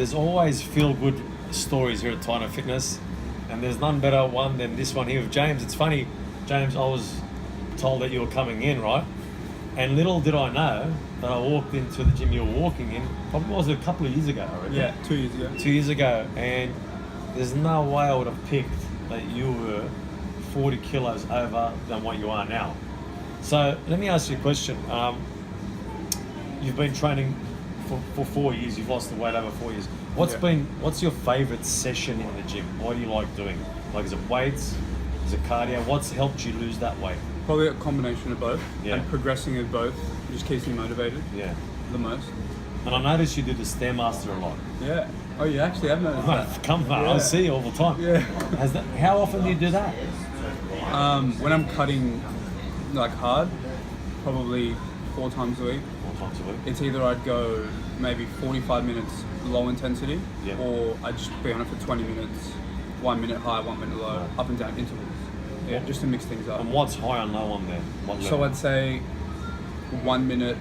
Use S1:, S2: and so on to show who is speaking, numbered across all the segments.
S1: there's always feel-good stories here at Tyno Fitness, and there's none better one than this one here with James. It's funny, James, I was told that you were coming in, right? And little did I know that I walked into the gym you were walking in, probably was it a couple of years ago, I reckon?
S2: Yeah, 2 years ago.
S1: 2 years ago, and there's no way I would have picked that you were 40 kilos over than what you are now. So let me ask you a question. You've been training for 4 years, you've lost the weight over 4 years. What's your favourite session in the gym? What do you like doing? Like, is it weights? Is it cardio? What's helped you lose that weight?
S2: Probably a combination of both.
S1: Yeah.
S2: And progressing at both just keeps me motivated.
S1: Yeah.
S2: The most.
S1: And I noticed you do the Stairmaster a lot.
S2: Yeah. Oh, you actually have noticed that.
S1: Come on,
S2: Yeah.
S1: I see you all the time.
S2: Yeah.
S1: How often do you do that?
S2: When I'm cutting like hard, probably 4 times a week.
S1: 4 times a week.
S2: It's either I'd go maybe 45 minutes low intensity,
S1: Yeah.
S2: or I'd just be on it for 20 minutes, 1 minute high, 1 minute low, up and down intervals. Yeah, just to mix things up.
S1: And what's high and low on there? What
S2: So
S1: level?
S2: I'd say 1 minute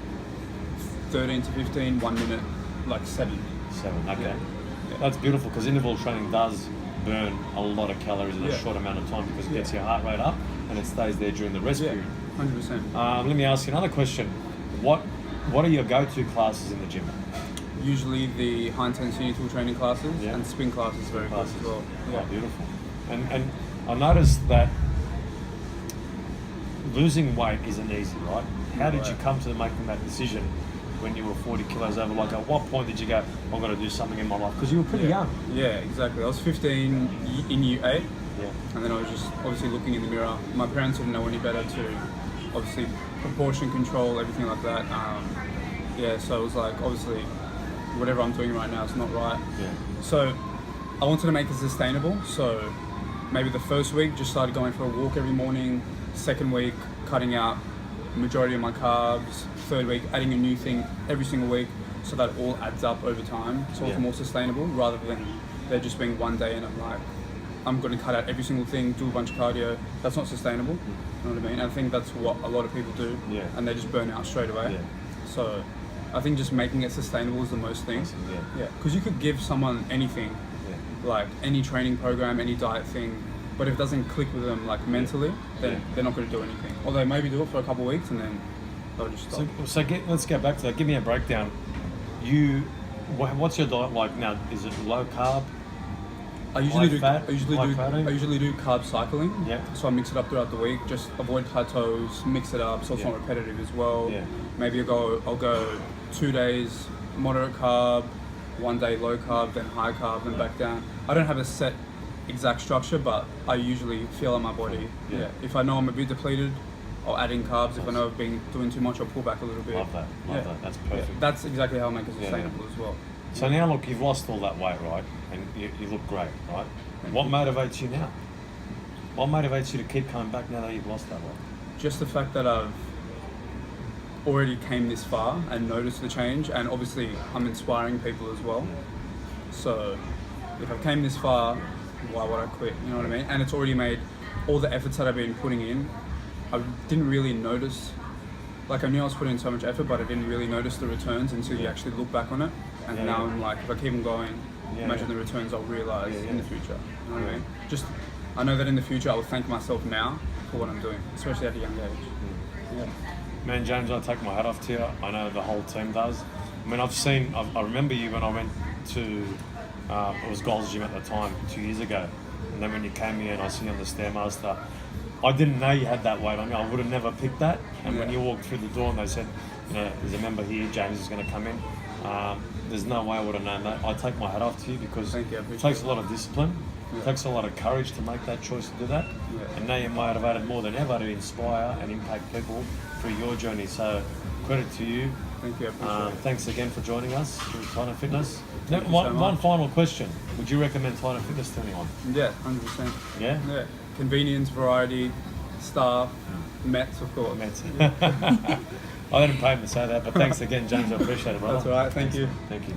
S2: 13 to 15, 1 minute like 7.
S1: 7, okay.
S2: Yeah.
S1: That's beautiful, because interval training does burn a lot of calories in a
S2: Yeah.
S1: short amount of time, because it gets
S2: Yeah.
S1: your heart rate up and it stays there during the rest
S2: Yeah,
S1: period.
S2: 100%.
S1: Let me ask you another question. What are your go-to classes in the gym?
S2: Usually the high intensity interval training classes
S1: Yeah.
S2: and spin classes very good
S1: Classes.
S2: as well.
S1: Oh, beautiful. And I noticed that losing weight isn't easy, right? How did you come to making that decision when you were 40 kilos over? Like, at what point did you go, I'm going to do something in my life? Because you were pretty young.
S2: Yeah, exactly. I was 15 in year 8,
S1: Yeah.
S2: and then I was just obviously looking in the mirror. My parents didn't know any better to obviously proportion control, everything like that. So it was like, obviously, whatever I'm doing right now is not right.
S1: Yeah.
S2: So I wanted to make it sustainable. So maybe the first week just started going for a walk every morning. Second week, cutting out majority of my carbs. Third week, adding a new thing every single week, so that all adds up over time. So it's more sustainable, rather than there just being one day and I'm like, I'm going to cut out every single thing, do a bunch of cardio. That's not sustainable. You know what I mean? I think that's what a lot of people do, and they just burn out straight away.
S1: Yeah.
S2: So I think just making it sustainable is the most thing.
S1: Yeah.
S2: Because you could give someone anything, like any training program, any diet thing, but if it doesn't click with them like mentally, then they're not going to do anything. Or they maybe do it for a couple of weeks and then they'll just stop.
S1: Let's get back to that. Give me a breakdown. What's your diet like now? Is it low carb?
S2: I usually
S1: high
S2: do.
S1: fat,
S2: I usually
S1: high
S2: do.
S1: protein?
S2: I usually do carb cycling.
S1: Yeah.
S2: So I mix it up throughout the week. Just avoid plateaus. Mix it up so it's not repetitive as well.
S1: Yeah.
S2: Maybe I'll go 2 days moderate carb, 1 day low carb, then high carb, then back down. I don't have a set exact structure, but I usually feel in my body.
S1: Yeah.
S2: If I know I'm a bit depleted, I'll add in carbs. If I know I've been doing too much, I'll pull back a little bit.
S1: Love that. That's perfect.
S2: That's exactly how I make it sustainable as well.
S1: So now, look, you've lost all that weight, right? And you look great, right? What motivates you now? What motivates you to keep coming back now that you've lost that weight?
S2: Just the fact that I've already came this far and noticed the change, and obviously I'm inspiring people as well. So if I came this far, why would I quit? You know what I mean? And it's already made all the efforts that I've been putting in. I didn't really notice, like, I knew I was putting in so much effort, but I didn't really notice the returns until you actually look back on it. And now I'm like, if I keep on going, imagine the returns I'll realize in the future. You know what I mean? Just, I know that in the future I will thank myself now for what I'm doing, especially at a young age. Yeah.
S1: Man, James, I take my hat off to you. I know the whole team does. I mean, I remember you when I went to, it was Gold's Gym at the time, 2 years ago. And then when you came here and I see you on the Stairmaster, I didn't know you had that weight on you. I would have never picked that. And when you walked through the door and they said, there's a member here, James is going to come in, there's no way I would have known that. I take my hat off to you, because it takes a lot of discipline. It takes a lot of courage to make that choice to do that. And now you're motivated more than ever to inspire and impact people through your journey. So credit to you.
S2: Thank you, I appreciate it.
S1: Thanks again for joining us through Tyno Fitness. Now,
S2: Thank you so
S1: one
S2: much.
S1: final question. Would you recommend Tyno Fitness to anyone?
S2: Yeah, 100%.
S1: Yeah?
S2: Yeah. Convenience, variety, staff, Mets, of course.
S1: Mets. I didn't pay him to say that, but thanks again, James. I appreciate it, brother.
S2: That's all right. Thank you.
S1: Thank you.